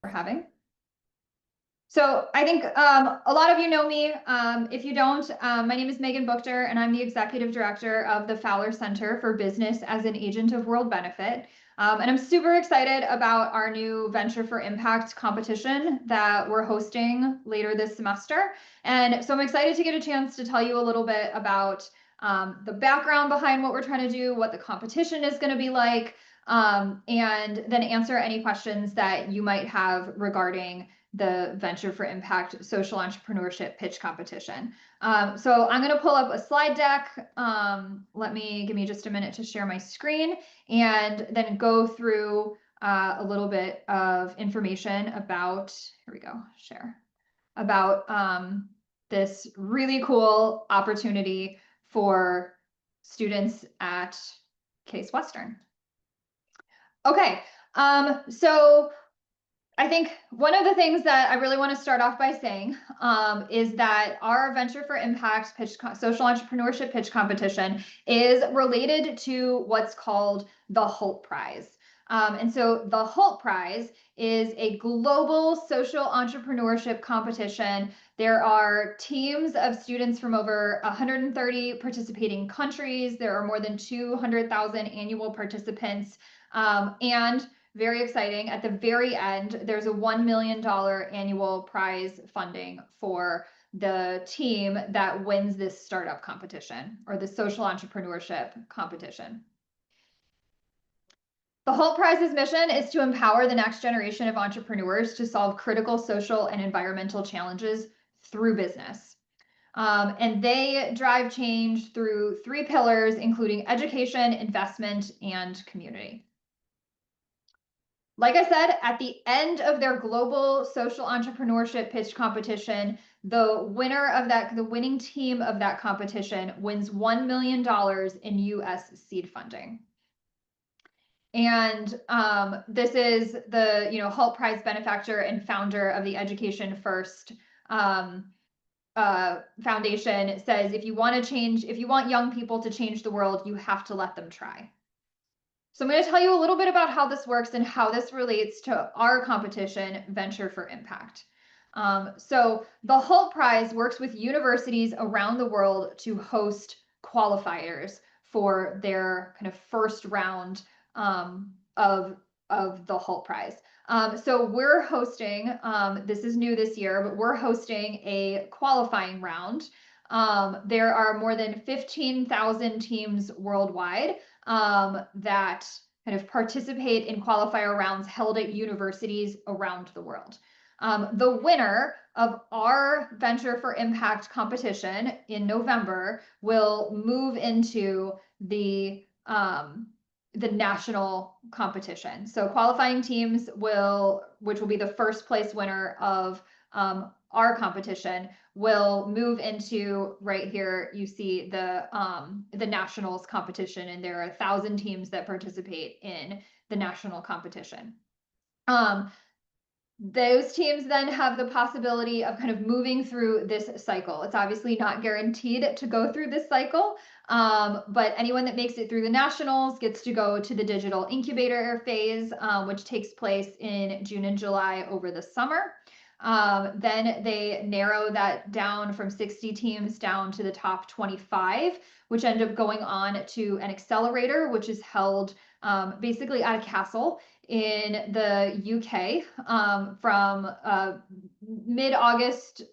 for having. So I think a lot of you know me. If you don't, my name is Megan Buchter, and I'm the Executive Director of the Fowler Center for Business as an Agent of World Benefit. And I'm super excited about our new Venture for Impact competition that we're hosting later this semester. And so I'm excited to get a chance to tell you a little bit about the background behind what we're trying to do, what the competition is going to be like, and then answer any questions that you might have regarding the Venture for Impact social entrepreneurship pitch competition. So I'm going to pull up a slide deck. Give me just a minute to share my screen and then go through a little bit of information about, here we go, share, about this really cool opportunity for students at Case Western. Okay, so I think one of the things that I really want to start off by saying is that our Venture for Impact social entrepreneurship pitch competition is related to what's called the Holt Prize. And so the Holt Prize is a global social entrepreneurship competition. There are teams of students from over 130 participating countries. There are more than 200,000 annual participants. And very exciting. At the very end, there's a $1 million annual prize funding for the team that wins this startup competition or the social entrepreneurship competition. The Holt Prize's mission is to empower the next generation of entrepreneurs to solve critical social and environmental challenges through business. And they drive change through 3 pillars, including education, investment, and community. Like I said, at the end of their global social entrepreneurship pitch competition, the winning team of that competition wins $1 million in US seed funding. And this is the Holt Prize benefactor and founder of the Education First Foundation says, if you want young people to change the world, you have to let them try. So I'm going to tell you a little bit about how this works and how this relates to our competition, Venture for Impact. So the Holt Prize works with universities around the world to host qualifiers for their kind of first round of the Holt Prize. So we're hosting, this is new this year, but we're hosting a qualifying round. There are more than 15,000 teams worldwide that kind of participate in qualifier rounds held at universities around the world. The winner of our Venture for Impact competition in November will move into the national competition. So qualifying teams which will be the first place winner of our competition, will move into right here. You see the nationals competition, and there are 1,000 teams that participate in the national competition. Those teams then have the possibility of kind of moving through this cycle. It's obviously not guaranteed to go through this cycle, but anyone that makes it through the nationals gets to go to the digital incubator phase, which takes place in June and July over the summer. Then they narrow that down from 60 teams down to the top 25, which end up going on to an accelerator, which is held basically at a castle in the UK from mid-August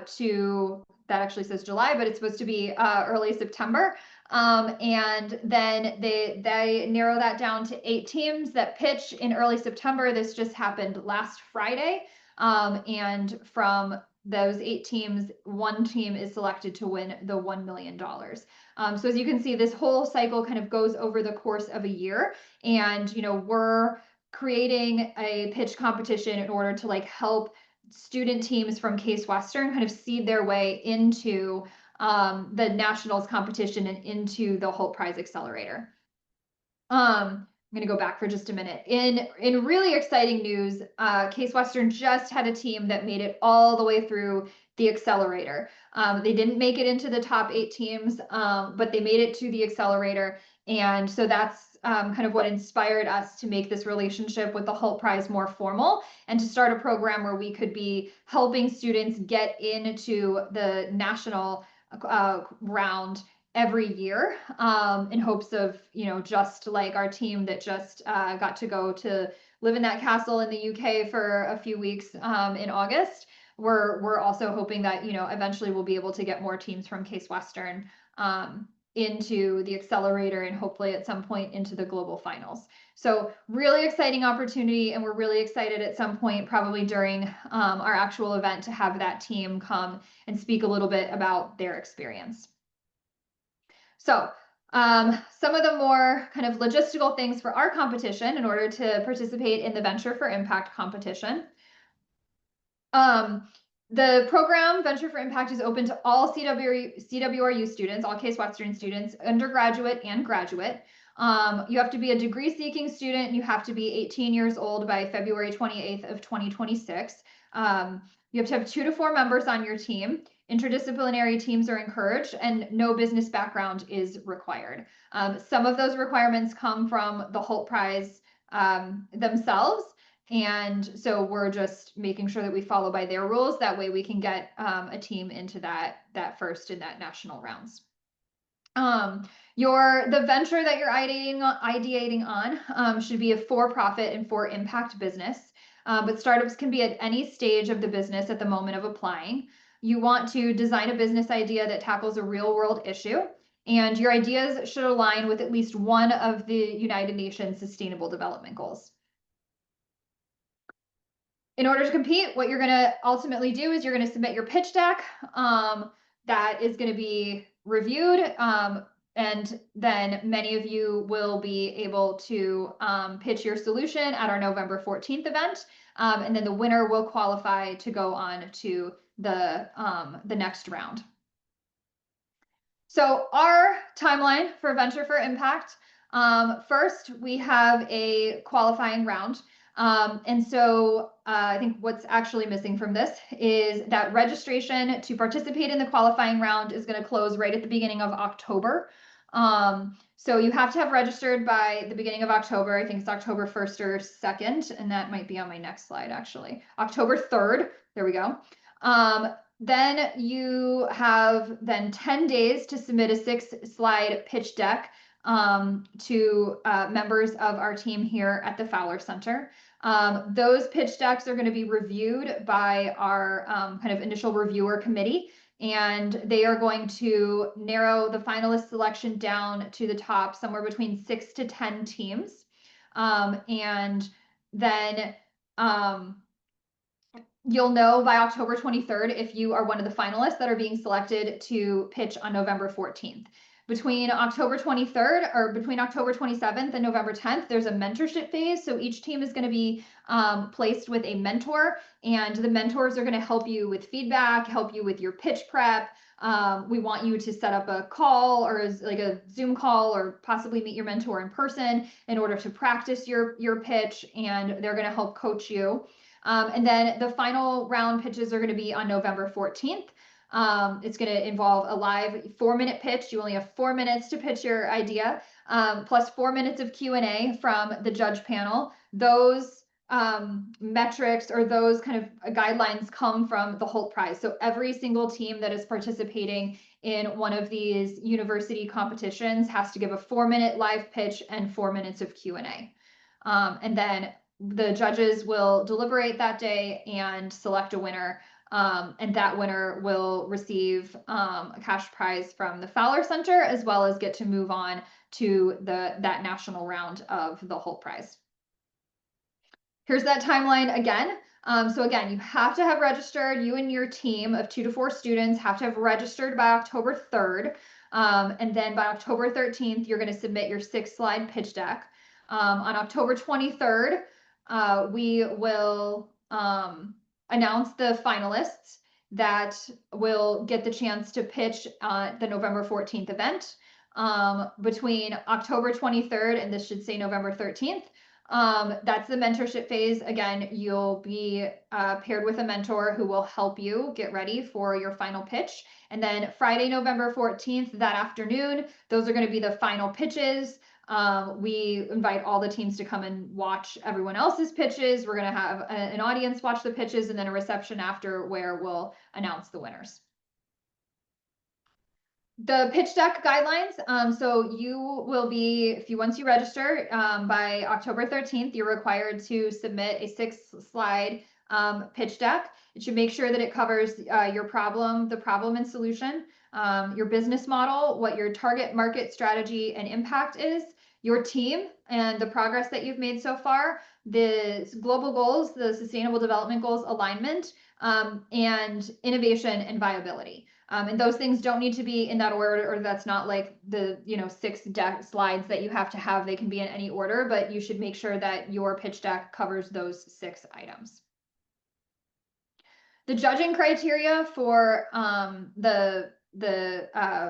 to, that actually says July, but it's supposed to be early September. And then they narrow that down to 8 teams that pitch in early September. This just happened last Friday. And from those 8 teams, 1 team is selected to win the $1 million. So as you can see, this whole cycle kind of goes over the course of a year. And, we're creating a pitch competition in order to help student teams from Case Western kind of seed their way into the nationals competition and into the Holt Prize Accelerator. I'm going to go back for just a minute. In really exciting news, Case Western just had a team that made it all the way through the accelerator. They didn't make it into the top 8 teams, but they made it to the accelerator. And so that's kind of what inspired us to make this relationship with the Holt Prize more formal and to start a program where we could be helping students get into the national round every year, in hopes of, just like our team that just got to go to live in that castle in the UK for a few weeks in August. We're also hoping that, eventually we'll be able to get more teams from Case Western into the accelerator and hopefully at some point into the global finals. So really exciting opportunity, and we're really excited at some point, probably during our actual event, to have that team come and speak a little bit about their experience. So some of the more kind of logistical things for our competition in order to participate in the Venture4Impact competition. The program Venture4Impact is open to all CWRU students, all Case Western students, undergraduate and graduate. You have to be a degree-seeking student, and you have to be 18 years old by February 28th of 2026. You have to have 2 to 4 members on your team. Interdisciplinary teams are encouraged, and no business background is required. Some of those requirements come from the Holt Prize themselves. And so we're just making sure that we follow by their rules. That way we can get a team into that first in that national rounds. The venture that you're ideating on should be a for-profit and for-impact business. But startups can be at any stage of the business at the moment of applying. You want to design a business idea that tackles a real-world issue, and your ideas should align with at least one of the United Nations Sustainable Development Goals. In order to compete, what you're going to ultimately do is you're going to submit your pitch deck that is going to be reviewed. And then many of you will be able to pitch your solution at our November 14th event. And then the winner will qualify to go on to the next round. So our timeline for Venture4Impact, first we have a qualifying round. And so I think what's actually missing from this is that registration to participate in the qualifying round is going to close right at the beginning of October. So you have to have registered by the beginning of October. I think it's October 1st or 2nd, and that might be on my next slide, actually. October 3rd, there we go. Then you have 10 days to submit a 6-slide pitch deck to members of our team here at the Fowler Center. Those pitch decks are going to be reviewed by our kind of initial reviewer committee, and they are going to narrow the finalist selection down to the top somewhere between 6 to 10 teams. And then you'll know by October 23rd if you are one of the finalists that are being selected to pitch on November 14th. Between October 23rd or between October 27th and November 10th, there's a mentorship phase. So each team is going to be placed with a mentor, and the mentors are going to help you with feedback, help you with your pitch prep. We want you to set up a call or like a Zoom call, or possibly meet your mentor in person in order to practice your pitch, and they're going to help coach you. And then the final round pitches are going to be on November 14th. It's going to involve a live 4-minute pitch. You only have 4 minutes to pitch your idea, plus 4 minutes of Q&A from the judge panel. Those metrics or those kind of guidelines come from the Holt Prize. So every single team that is participating in one of these university competitions has to give a 4-minute live pitch and 4 minutes of Q&A. And then the judges will deliberate that day and select a winner. And that winner will receive a cash prize from the Fowler Center, as well as get to move on to that national round of the Holt Prize. Here's that timeline again. So again, you have to have registered, you and your team of 2 to 4 students have to have registered by October 3rd. And then by October 13th, you're going to submit your 6-slide pitch deck. On October 23rd, we will announce the finalists that will get the chance to pitch the November 14th event. Between October 23rd and this should say November 13th, that's the mentorship phase. Again, you'll be paired with a mentor who will help you get ready for your final pitch. And then Friday, November 14th, that afternoon, those are going to be the final pitches. We invite all the teams to come and watch everyone else's pitches. We're going to have an audience watch the pitches and then a reception after where we'll announce the winners. The pitch deck guidelines. So you will be, once you register by October 13th, you're required to submit a 6-slide pitch deck. It should make sure that it covers your problem, the problem and solution, your business model, what your target market strategy and impact is, your team and the progress that you've made so far, the global goals, the sustainable development goals alignment, and innovation and viability. And those things don't need to be in that order, or that's not like the 6 deck slides that you have to have. They can be in any order, but you should make sure that your pitch deck covers those 6 items. The judging criteria for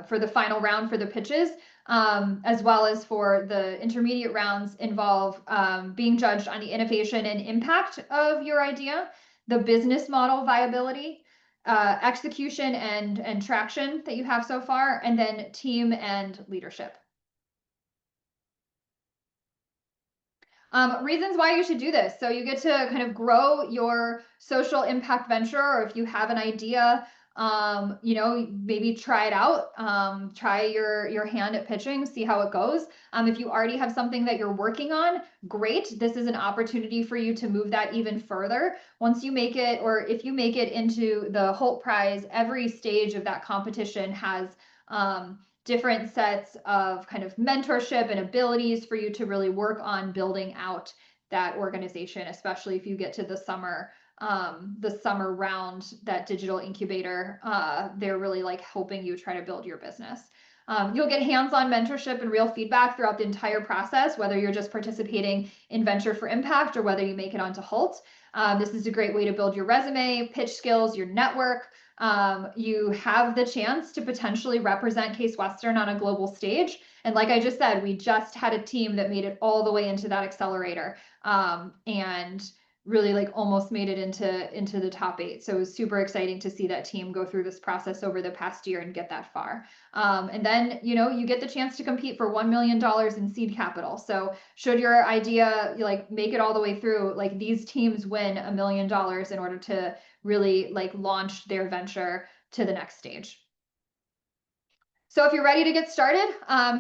for the final round for the pitches, as well as for the intermediate rounds, involve being judged on the innovation and impact of your idea, the business model viability, execution and traction that you have so far, and then team and leadership. Reasons why you should do this. So you get to kind of grow your social impact venture, or if you have an idea, maybe try it out, try your hand at pitching, see how it goes. If you already have something that you're working on, great. This is an opportunity for you to move that even further. Once you make it, or if you make it into the Holt Prize, every stage of that competition has different sets of kind of mentorship and abilities for you to really work on building out that organization, especially if you get to the summer round, that digital incubator. They're really like helping you try to build your business. You'll get hands-on mentorship and real feedback throughout the entire process, whether you're just participating in Venture4Impact or whether you make it onto Holt. This is a great way to build your resume, pitch skills, your network. You have the chance to potentially represent Case Western on a global stage. And like I just said, we just had a team that made it all the way into that accelerator, and really like almost made it into the top 8. So it was super exciting to see that team go through this process over the past year and get that far. And then, you get the chance to compete for $1 million in seed capital. So should your idea like make it all the way through, like these teams win $1 million in order to really like launch their venture to the next stage. So if you're ready to get started,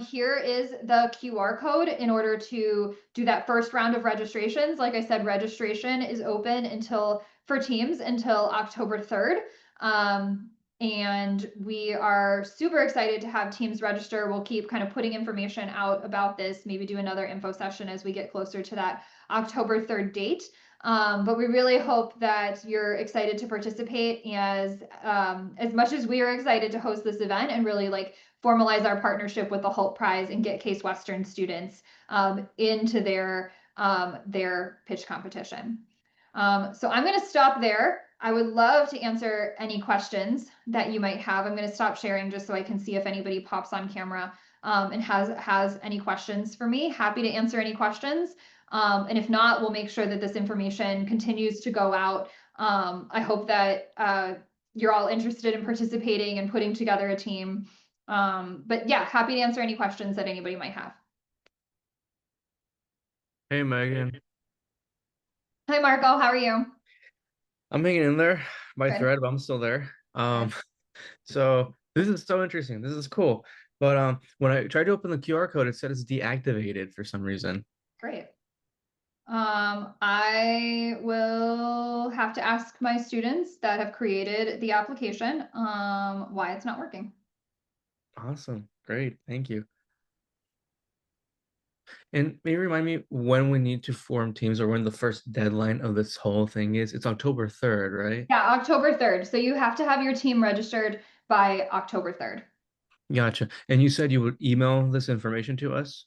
here is the QR code in order to do that first round of registrations. Like I said, registration is open for teams until October 3rd. And we are super excited to have teams register. We'll keep kind of putting information out about this, maybe do another info session as we get closer to that October 3rd date. But we really hope that you're excited to participate as much as we are excited to host this event and really like formalize our partnership with the Holt Prize and get Case Western students into their pitch competition. So I'm going to stop there. I would love to answer any questions that you might have. I'm going to stop sharing just so I can see if anybody pops on camera and has any questions for me. Happy to answer any questions. And if not, we'll make sure that this information continues to go out. I hope that you're all interested in participating and putting together a team. But yeah, happy to answer any questions that anybody might have. Hey, Megan. Hi, Marco. How are you? I'm hanging in there by Good. thread, but I'm still there. So this is so interesting. This is cool. But when I tried to open the QR code, it said it's deactivated for some reason. Great. I will have to ask my students that have created the application why it's not working. Awesome. Great. Thank you. And maybe remind me when we need to form teams or when the first deadline of this whole thing is. It's October 3rd, right? Yeah, October 3rd. So you have to have your team registered by October 3rd. Gotcha. And you said you would email this information to us?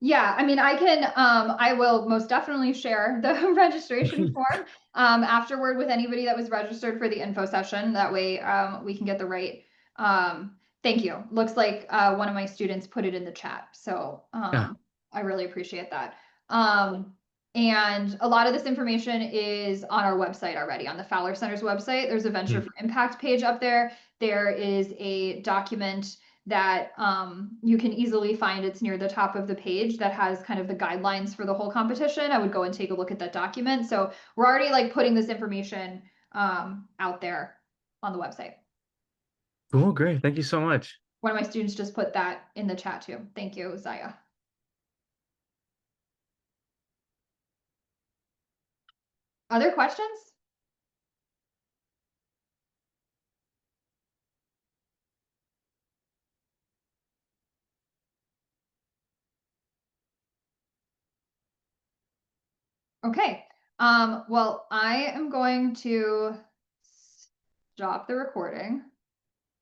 Yeah, I mean, I will most definitely share the registration form afterward with anybody that was registered for the info session. That way we can get the right, thank you. Looks like one of my students put it in the chat. So Yeah. I really appreciate that. And a lot of this information is on our website already, on the Fowler Center's website. There's a Venture4Impact page up there. There is a document that you can easily find. It's near the top of the page that has kind of the guidelines for the whole competition. I would go and take a look at that document. So we're already like putting this information out there on the website. Cool, great. Thank you so much. One of my students just put that in the chat too. Thank you, Zaya. Other questions? Okay. Well, I am going to stop the recording.